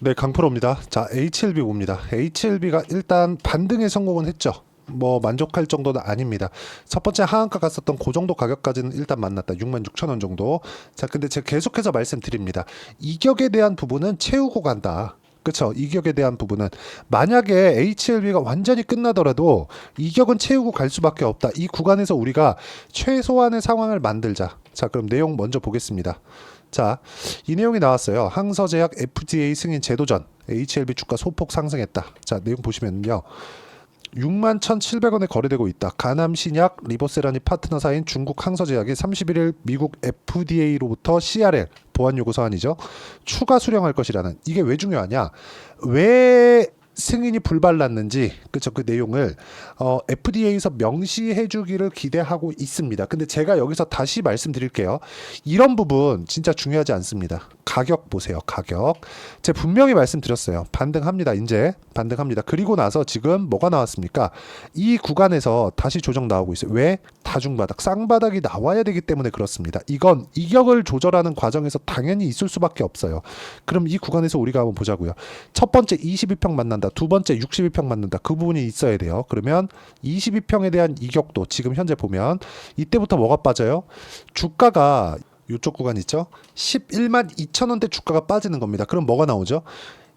네, 강프로입니다. 자, HLB 봅니다. HLB가 일단 반등에 성공은 했죠. 뭐 만족할 정도는 아닙니다. 첫 번째 하한가 갔었던 그 정도 가격까지는 일단 만났다. 66,000원 정도. 자, 근데 제가 계속해서 말씀드립니다. 이격에 대한 부분은 채우고 간다. 그쵸? 이격에 대한 부분은 만약에 HLB가 완전히 끝나더라도 이격은 채우고 갈 수밖에 없다. 이 구간에서 우리가 최소한의 상황을 만들자. 자, 그럼 내용 먼저 보겠습니다. 자, 이 내용이 나왔어요. 항서제약 FDA 승인 제도 전 HLB 주가 소폭 상승했다. 자, 내용 보시면요. 61,700원에 거래되고 있다. 가남신약 리보세라니 파트너사인 중국 항서제약이 31일 미국 FDA로부터 CRL 보안 요구 사안이죠. 추가 수령할 것이라는. 이게 왜 중요하냐? 왜 승인이 불발났는지 그쵸 그 내용을 FDA에서 명시해 주기를 기대하고 있습니다. 근데 제가 여기서 다시 말씀드릴게요. 이런 부분 진짜 중요하지 않습니다. 가격 보세요. 가격. 제가 분명히 말씀드렸어요. 반등합니다. 이제 반등합니다. 그리고 나서 지금 뭐가 나왔습니까? 이 구간에서 다시 조정 나오고 있어요. 왜? 다중바닥, 쌍바닥이 나와야 되기 때문에 그렇습니다. 이건 이격을 조절하는 과정에서 당연히 있을 수밖에 없어요. 그럼 이 구간에서 우리가 한번 보자고요. 첫 번째 22평 만난다. 두 번째 62평 만난다. 그 부분이 있어야 돼요. 그러면 22평에 대한 이격도 지금 현재 보면 이때부터 뭐가 빠져요? 주가가 이쪽 구간 있죠? 11만 2천 원대 주가가 빠지는 겁니다. 그럼 뭐가 나오죠?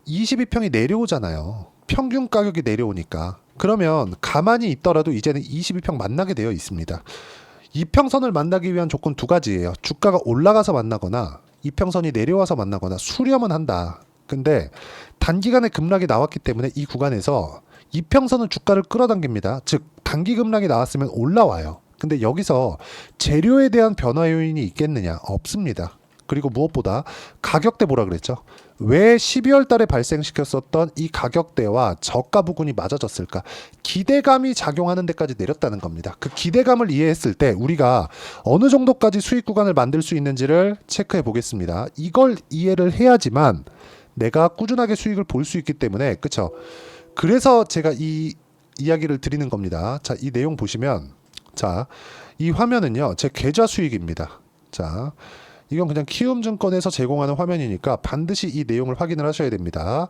22평이 내려오잖아요. 평균 가격이 내려오니까. 그러면 가만히 있더라도 이제는 22평 만나게 되어 있습니다. 이평선을 만나기 위한 조건 두 가지예요. 주가가 올라가서 만나거나 이평선이 내려와서 만나거나 수렴은 한다. 근데 단기간에 급락이 나왔기 때문에 이 구간에서 이평선은 주가를 끌어당깁니다. 즉 단기 급락이 나왔으면 올라와요. 근데 여기서 재료에 대한 변화 요인이 있겠느냐? 없습니다. 그리고 무엇보다 가격대 보라 그랬죠? 왜 12월 달에 발생시켰었던 이 가격대와 저가 부근이 맞아졌을까? 기대감이 작용하는 데까지 내렸다는 겁니다. 그 기대감을 이해했을 때 우리가 어느 정도까지 수익 구간을 만들 수 있는지를 체크해 보겠습니다. 이걸 이해를 해야지만 내가 꾸준하게 수익을 볼 수 있기 때문에 그쵸? 그래서 제가 이 이야기를 드리는 겁니다. 자, 이 내용 보시면 자, 이 화면은요. 제 계좌 수익입니다. 자, 이건 그냥 키움증권에서 제공하는 화면이니까 반드시 이 내용을 확인을 하셔야 됩니다.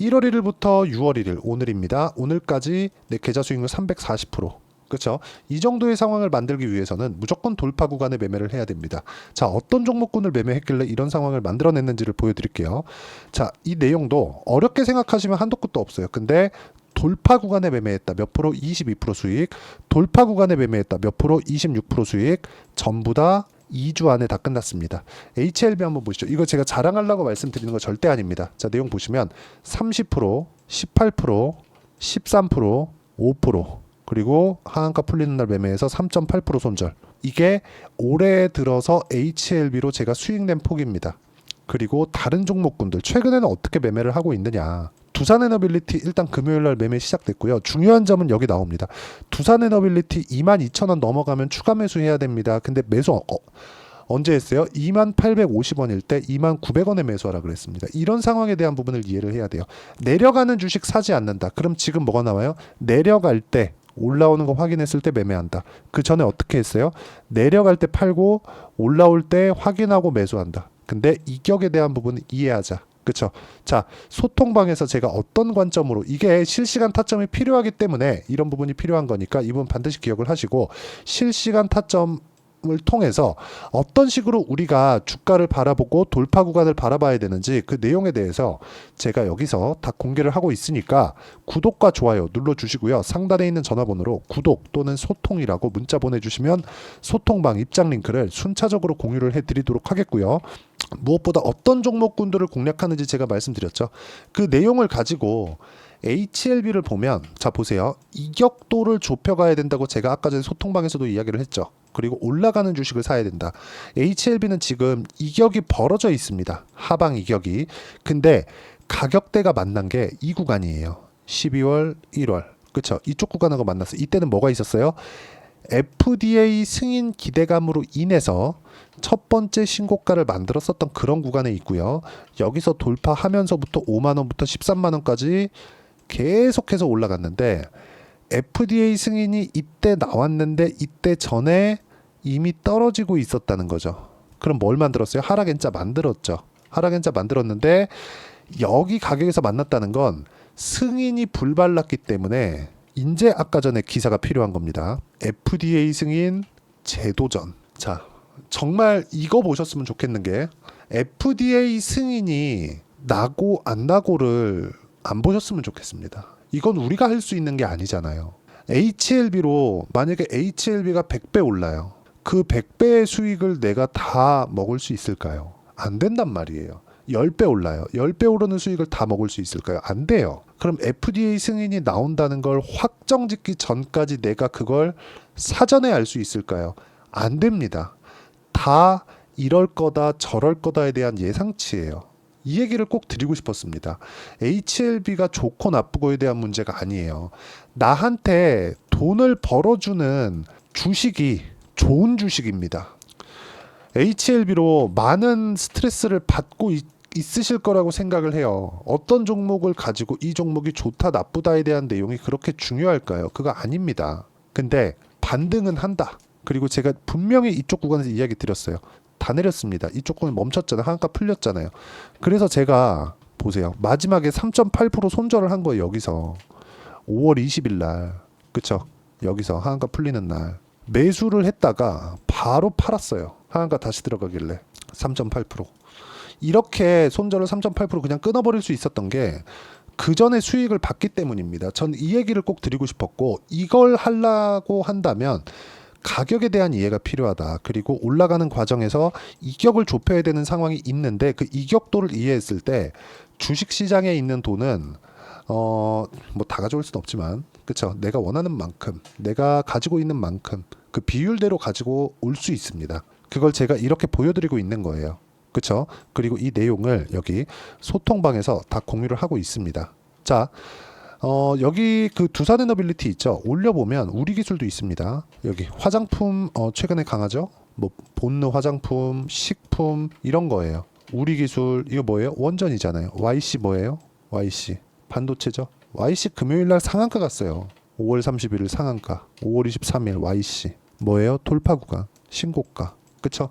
1월 1일부터 6월 1일 오늘입니다. 오늘까지 내 계좌 수익률 340%. 그렇죠? 이 정도의 상황을 만들기 위해서는 무조건 돌파 구간에 매매를 해야 됩니다. 자, 어떤 종목군을 매매했길래 이런 상황을 만들어냈는지를 보여드릴게요. 자, 이 내용도 어렵게 생각하시면 한도 끝도 없어요. 근데 돌파 구간에 매매했다 몇 프로? 22% 수익. 돌파 구간에 매매했다 몇 프로? 26% 수익. 전부 다 2주 안에 다 끝났습니다. HLB 한번 보시죠. 이거 제가 자랑하려고 말씀드리는 거 절대 아닙니다. 자, 내용 보시면 30%, 18%, 13%, 5%, 그리고 하한가 풀리는 날 매매해서 3.8% 손절. 이게 올해 들어서 HLB로 제가 수익 낸 폭입니다. 그리고 다른 종목군들 최근에는 어떻게 매매를 하고 있느냐. 두산에너빌리티 일단 금요일날 매매 시작됐고요. 중요한 점은 여기 나옵니다. 두산에너빌리티 22,000원 넘어가면 추가 매수해야 됩니다. 근데 매수 언제 했어요? 2850원일 때 2900원에 매수하라 그랬습니다. 이런 상황에 대한 부분을 이해를 해야 돼요. 내려가는 주식 사지 않는다. 그럼 지금 뭐가 나와요? 내려갈 때 올라오는 거 확인했을 때 매매한다. 그 전에 어떻게 했어요? 내려갈 때 팔고 올라올 때 확인하고 매수한다. 근데 이격에 대한 부분은 이해하자. 그쵸? 자, 소통방에서 제가 어떤 관점으로 이게 실시간 타점이 필요하기 때문에 이런 부분이 필요한 거니까 이 부분 반드시 기억을 하시고 실시간 타점을 통해서 어떤 식으로 우리가 주가를 바라보고 돌파 구간을 바라봐야 되는지 그 내용에 대해서 제가 여기서 다 공개를 하고 있으니까 구독과 좋아요 눌러주시고요. 상단에 있는 전화번호로 구독 또는 소통이라고 문자 보내주시면 소통방 입장 링크를 순차적으로 공유를 해드리도록 하겠고요. 무엇보다 어떤 종목군들을 공략하는지 제가 말씀드렸죠. 그 내용을 가지고 HLB를 보면 자 보세요. 이격도를 좁혀가야 된다고 제가 아까 전에 소통방에서도 이야기를 했죠. 그리고 올라가는 주식을 사야 된다. HLB는 지금 이격이 벌어져 있습니다. 하방 이격이. 근데 가격대가 만난 게 이 구간이에요. 12월, 1월. 그쵸? 이쪽 구간하고 만났어. 이때는 뭐가 있었어요? FDA 승인 기대감으로 인해서 첫 번째 신고가를 만들었었던 그런 구간에 있고요. 여기서 돌파하면서부터 5만원부터 13만원까지 계속해서 올라갔는데 FDA 승인이 이때 나왔는데 이때 전에 이미 떨어지고 있었다는 거죠. 그럼 뭘 만들었어요? 하락 N자 만들었죠. 하락 N자 만들었는데 여기 가격에서 만났다는 건 승인이 불발랐기 때문에 이제 아까 전에 기사가 필요한 겁니다. FDA 승인 재도전. 자, 정말 이거 보셨으면 좋겠는 게 FDA 승인이 나고 안 나고를 안 보셨으면 좋겠습니다. 이건 우리가 할 수 있는 게 아니잖아요. HLB로 만약에 HLB가 100배 올라요. 그 100배의 수익을 내가 다 먹을 수 있을까요? 안 된단 말이에요. 10배 올라요. 10배 오르는 수익을 다 먹을 수 있을까요? 안 돼요. 그럼 FDA 승인이 나온다는 걸 확정짓기 전까지 내가 그걸 사전에 알 수 있을까요? 안 됩니다. 다 이럴 거다 저럴 거다에 대한 예상치예요. 이 얘기를 꼭 드리고 싶었습니다. HLB가 좋고 나쁘고에 대한 문제가 아니에요. 나한테 돈을 벌어주는 주식이 좋은 주식입니다. HLB로 많은 스트레스를 받고 있으실 거라고 생각을 해요. 어떤 종목을 가지고 이 종목이 좋다 나쁘다에 대한 내용이 그렇게 중요할까요? 그거 아닙니다. 근데 반등은 한다. 그리고 제가 분명히 이쪽 구간에서 이야기 드렸어요. 다 내렸습니다. 이쪽 구간 멈췄잖아요. 한가 풀렸잖아요. 그래서 제가 보세요. 마지막에 3.8% 손절을 한 거예요. 여기서 5월 20일 날. 그쵸? 여기서 한가 풀리는 날 매수를 했다가 바로 팔았어요. 한가 다시 들어가길래 3.8%. 이렇게 손절을 3.8% 그냥 끊어버릴 수 있었던 게 그 전에 수익을 봤기 때문입니다. 전 이 얘기를 꼭 드리고 싶었고, 이걸 하려고 한다면 가격에 대한 이해가 필요하다. 그리고 올라가는 과정에서 이격을 좁혀야 되는 상황이 있는데 그 이격도를 이해했을 때 주식 시장에 있는 돈은 뭐 다 가져올 수는 없지만, 그쵸? 내가 원하는 만큼, 내가 가지고 있는 만큼 그 비율대로 가지고 올 수 있습니다. 그걸 제가 이렇게 보여드리고 있는 거예요. 그쵸? 그리고 이 내용을 여기 소통방에서 다 공유를 하고 있습니다. 자, 여기 그 두산에너빌리티 있죠? 올려보면 우리 기술도 있습니다. 여기 화장품 최근에 강하죠? 뭐 본느 화장품, 식품 이런 거예요. 우리 기술 이거 뭐예요? 원전이잖아요. YC 뭐예요? YC 반도체죠? YC 금요일날 상한가 갔어요. 5월 31일 상한가, 5월 23일 YC 뭐예요? 돌파 구간, 신고가. 그쵸?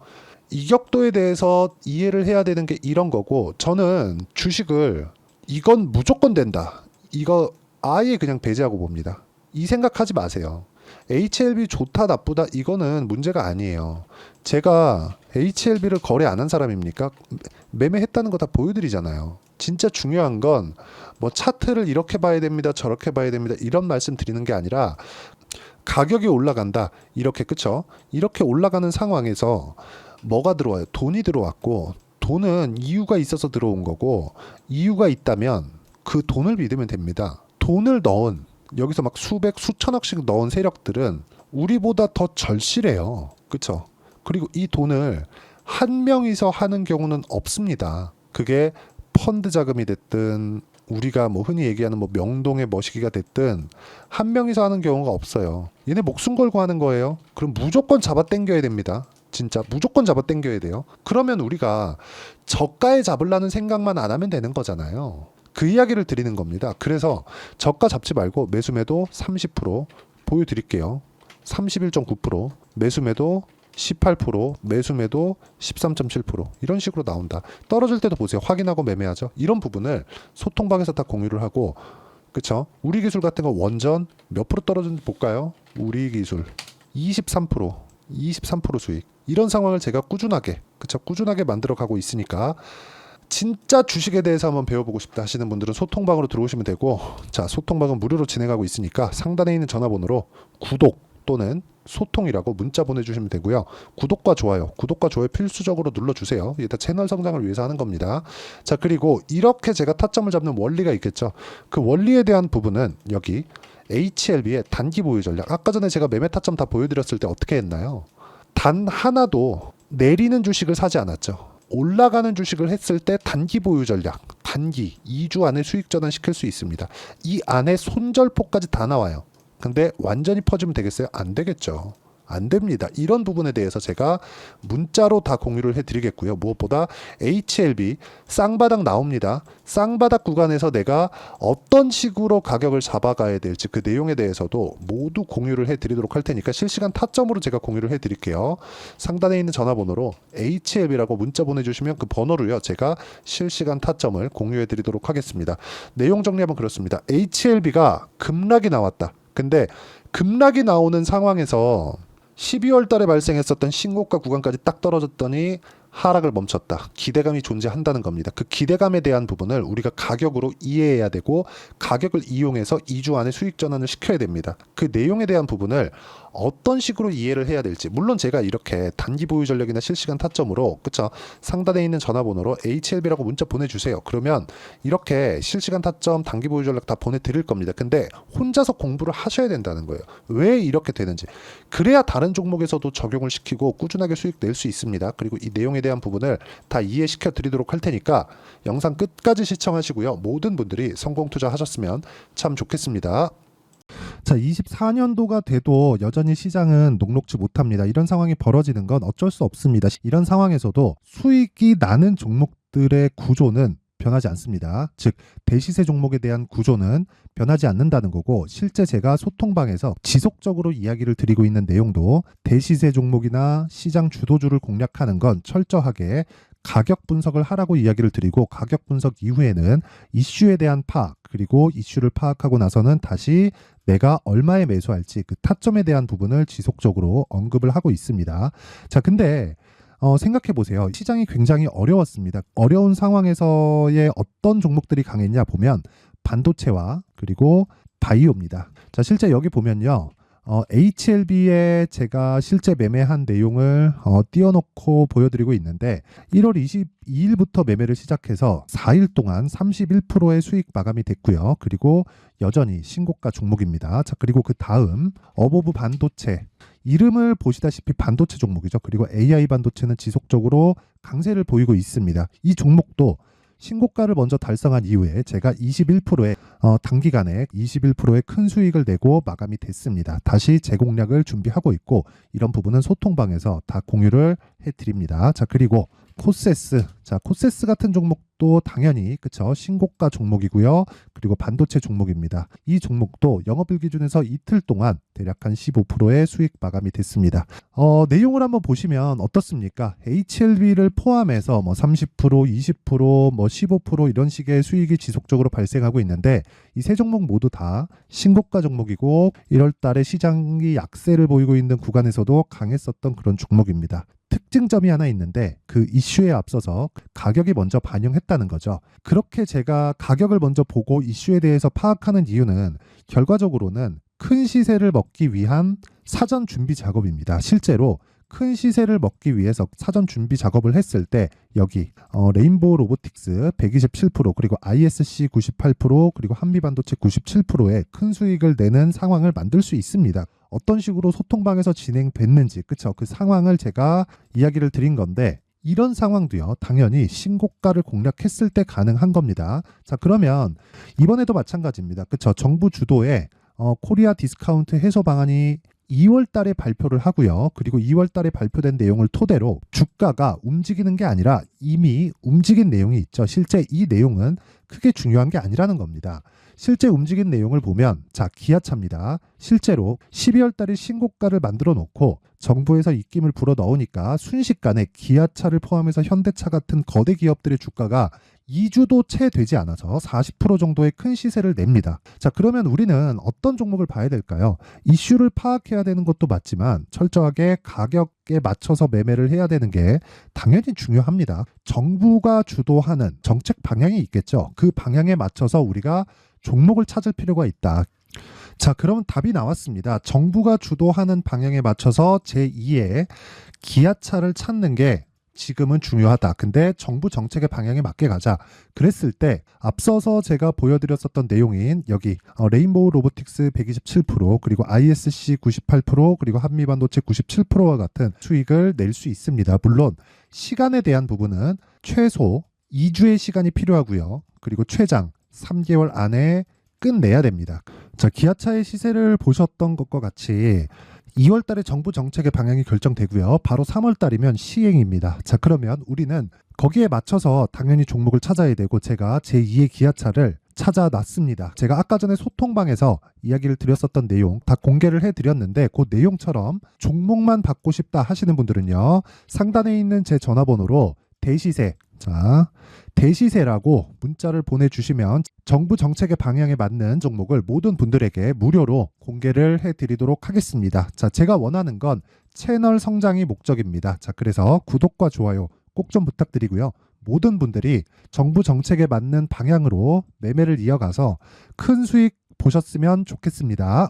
이격도에 대해서 이해를 해야 되는 게 이런 거고, 저는 주식을 이건 무조건 된다, 이거 아예 그냥 배제하고 봅니다. 이 생각하지 마세요. HLB 좋다 나쁘다 이거는 문제가 아니에요. 제가 HLB를 거래 안 한 사람입니까? 매매했다는 거 다 보여드리잖아요. 진짜 중요한 건 뭐 차트를 이렇게 봐야 됩니다, 저렇게 봐야 됩니다 이런 말씀 드리는 게 아니라 가격이 올라간다 이렇게, 그쵸? 이렇게 올라가는 상황에서 뭐가 들어와요? 돈이 들어왔고, 돈은 이유가 있어서 들어온 거고, 이유가 있다면 그 돈을 믿으면 됩니다. 돈을 넣은, 여기서 막 수백 수천억씩 넣은 세력들은 우리보다 더 절실해요. 그쵸? 그리고 이 돈을 한 명이서 하는 경우는 없습니다. 그게 펀드 자금이 됐든 우리가 뭐 흔히 얘기하는 뭐 명동의 머시기가 됐든 한 명이서 하는 경우가 없어요. 얘네 목숨 걸고 하는 거예요. 그럼 무조건 잡아 당겨야 됩니다. 진짜 무조건 잡아 당겨야 돼요. 그러면 우리가 저가에 잡으려는 생각만 안 하면 되는 거잖아요. 그 이야기를 드리는 겁니다. 그래서 저가 잡지 말고 매수매도 30% 보여드릴게요. 31.9%, 매수매도 18%, 매수매도 13.7% 이런 식으로 나온다. 떨어질 때도 보세요. 확인하고 매매하죠. 이런 부분을 소통방에서 다 공유를 하고, 그쵸? 우리 기술 같은 거 원전 몇 프로 떨어졌는지 볼까요? 우리 기술 23% 수익. 이런 상황을 제가 꾸준하게, 그쵸? 꾸준하게 만들어 가고 있으니까 진짜 주식에 대해서 한번 배워보고 싶다 하시는 분들은 소통방으로 들어오시면 되고, 자, 소통방은 무료로 진행하고 있으니까 상단에 있는 전화번호로 구독 또는 소통이라고 문자 보내주시면 되고요. 구독과 좋아요 필수적으로 눌러주세요. 이게 다 채널 성장을 위해서 하는 겁니다. 자, 그리고 이렇게 제가 타점을 잡는 원리가 있겠죠. 그 원리에 대한 부분은 여기 HLB의 단기 보유 전략. 아까 전에 제가 매매 타점 다 보여드렸을 때 어떻게 했나요? 단 하나도 내리는 주식을 사지 않았죠. 올라가는 주식을 했을 때 단기 보유 전략, 단기 2주 안에 수익 전환 시킬 수 있습니다. 이 안에 손절폭까지 다 나와요. 근데 완전히 퍼주면 되겠어요? 안 되겠죠. 안 됩니다. 이런 부분에 대해서 제가 문자로 다 공유를 해드리겠고요. 무엇보다 HLB 쌍바닥 나옵니다. 쌍바닥 구간에서 내가 어떤 식으로 가격을 잡아가야 될지 그 내용에 대해서도 모두 공유를 해드리도록 할 테니까 실시간 타점으로 제가 공유를 해드릴게요. 상단에 있는 전화번호로 HLB라고 문자 보내주시면 그 번호로요. 제가 실시간 타점을 공유해드리도록 하겠습니다. 내용 정리하면 그렇습니다. HLB가 급락이 나왔다. 근데 급락이 나오는 상황에서 12월 달에 발생했었던 신고가 구간까지 딱 떨어졌더니 하락을 멈췄다. 기대감이 존재한다는 겁니다. 그 기대감에 대한 부분을 우리가 가격으로 이해해야 되고 가격을 이용해서 2주 안에 수익 전환을 시켜야 됩니다. 그 내용에 대한 부분을 어떤 식으로 이해를 해야 될지 물론 제가 이렇게 단기 보유 전략이나 실시간 타점으로 그쵸 상단에 있는 전화번호로 HLB라고 문자 보내주세요. 그러면 이렇게 실시간 타점 단기 보유 전략 다 보내드릴 겁니다. 근데 혼자서 공부를 하셔야 된다는 거예요. 왜 이렇게 되는지 그래야 다른 종목에서도 적용을 시키고 꾸준하게 수익 낼 수 있습니다. 그리고 이 내용에 대한 부분을 다 이해시켜 드리도록 할 테니까 영상 끝까지 시청하시고요. 모든 분들이 성공 투자하셨으면 참 좋겠습니다. 자, 24년도가 돼도 여전히 시장은 녹록지 못합니다. 이런 상황이 벌어지는 건 어쩔 수 없습니다. 이런 상황에서도 수익이 나는 종목들의 구조는 변하지 않습니다. 즉 대시세 종목에 대한 구조는 변하지 않는다는 거고 실제 제가 소통방에서 지속적으로 이야기를 드리고 있는 내용도 대시세 종목이나 시장 주도주를 공략하는 건 철저하게 가격 분석을 하라고 이야기를 드리고 가격 분석 이후에는 이슈에 대한 파악 그리고 이슈를 파악하고 나서는 다시 내가 얼마에 매수할지 그 타점에 대한 부분을 지속적으로 언급을 하고 있습니다. 자, 근데 생각해 보세요. 시장이 굉장히 어려웠습니다. 어려운 상황에서의 어떤 종목들이 강했냐 보면 반도체와 그리고 바이오입니다. 자, 실제 여기 보면요. HLB에 제가 실제 매매한 내용을 띄워놓고 보여드리고 있는데 1월 22일부터 매매를 시작해서 4일 동안 31%의 수익 마감이 됐고요. 그리고 여전히 신고가 종목입니다. 자, 그리고 그 다음 어보브 반도체 이름을 보시다시피 반도체 종목이죠. 그리고 AI 반도체는 지속적으로 강세를 보이고 있습니다. 이 종목도 신고가를 먼저 달성한 이후에 제가 21%의 단기간에 21%의 큰 수익을 내고 마감이 됐습니다. 다시 재공략을 준비하고 있고 이런 부분은 소통방에서 다 공유를 해드립니다. 자, 그리고 코세스. 자, 코세스 같은 종목도 당연히 그쵸 신고가 종목이고요. 그리고 반도체 종목입니다. 이 종목도 영업일 기준에서 이틀 동안 대략 한 15%의 수익 마감이 됐습니다. 내용을 한번 보시면 어떻습니까? HLB를 포함해서 뭐 30%, 20%, 뭐 15% 이런 식의 수익이 지속적으로 발생하고 있는데 이 세 종목 모두 다 신고가 종목이고 1월 달에 시장이 약세를 보이고 있는 구간에서도 강했었던 그런 종목입니다. 특징점이 하나 있는데 그 이슈에 앞서서 가격이 먼저 반영했다는 거죠. 그렇게 제가 가격을 먼저 보고 이슈에 대해서 파악하는 이유는 결과적으로는 큰 시세를 먹기 위한 사전 준비 작업입니다. 실제로 큰 시세를 먹기 위해서 사전 준비 작업을 했을 때 여기 레인보우 로보틱스 127% 그리고 ISC 98% 그리고 한미반도체 97%의 큰 수익을 내는 상황을 만들 수 있습니다. 어떤 식으로 소통방에서 진행됐는지 그쵸 그 상황을 제가 이야기를 드린 건데 이런 상황도요 당연히 신고가를 공략했을 때 가능한 겁니다. 자, 그러면 이번에도 마찬가지입니다. 그쵸 정부 주도의 코리아 디스카운트 해소 방안이 2월 달에 발표를 하고요. 그리고 2월 달에 발표된 내용을 토대로 주가가 움직이는 게 아니라 이미 움직인 내용이 있죠. 실제 이 내용은 크게 중요한 게 아니라는 겁니다. 실제 움직인 내용을 보면 자, 기아차입니다. 실제로 12월 달에 신고가를 만들어 놓고 정부에서 입김을 불어 넣으니까 순식간에 기아차를 포함해서 현대차 같은 거대 기업들의 주가가 2주도 채 되지 않아서 40% 정도의 큰 시세를 냅니다. 자, 그러면 우리는 어떤 종목을 봐야 될까요? 이슈를 파악해야 되는 것도 맞지만 철저하게 가격에 맞춰서 매매를 해야 되는 게 당연히 중요합니다. 정부가 주도하는 정책 방향이 있겠죠. 그 방향에 맞춰서 우리가 종목을 찾을 필요가 있다. 자, 그럼 답이 나왔습니다. 정부가 주도하는 방향에 맞춰서 제2의 기아차를 찾는 게 지금은 중요하다. 근데 정부 정책의 방향에 맞게 가자. 그랬을 때 앞서서 제가 보여드렸었던 내용인 여기 레인보우 로보틱스 127% 그리고 ISC 98% 그리고 한미반도체 97%와 같은 수익을 낼 수 있습니다. 물론 시간에 대한 부분은 최소 2주의 시간이 필요하고요. 그리고 최장 3개월 안에 끝내야 됩니다. 자, 기아차의 시세를 보셨던 것과 같이 2월 달에 정부 정책의 방향이 결정되고요. 바로 3월 달이면 시행입니다. 자, 그러면 우리는 거기에 맞춰서 당연히 종목을 찾아야 되고 제가 제2의 기아차를 찾아놨습니다. 제가 아까 전에 소통방에서 이야기를 드렸었던 내용 다 공개를 해드렸는데 그 내용처럼 종목만 받고 싶다 하시는 분들은요. 상단에 있는 제 전화번호로 대시세, 자, 대시세라고 문자를 보내주시면 정부 정책의 방향에 맞는 종목을 모든 분들에게 무료로 공개를 해드리도록 하겠습니다. 자, 제가 원하는 건 채널 성장이 목적입니다. 자, 그래서 구독과 좋아요 꼭 좀 부탁드리고요. 모든 분들이 정부 정책에 맞는 방향으로 매매를 이어가서 큰 수익 보셨으면 좋겠습니다.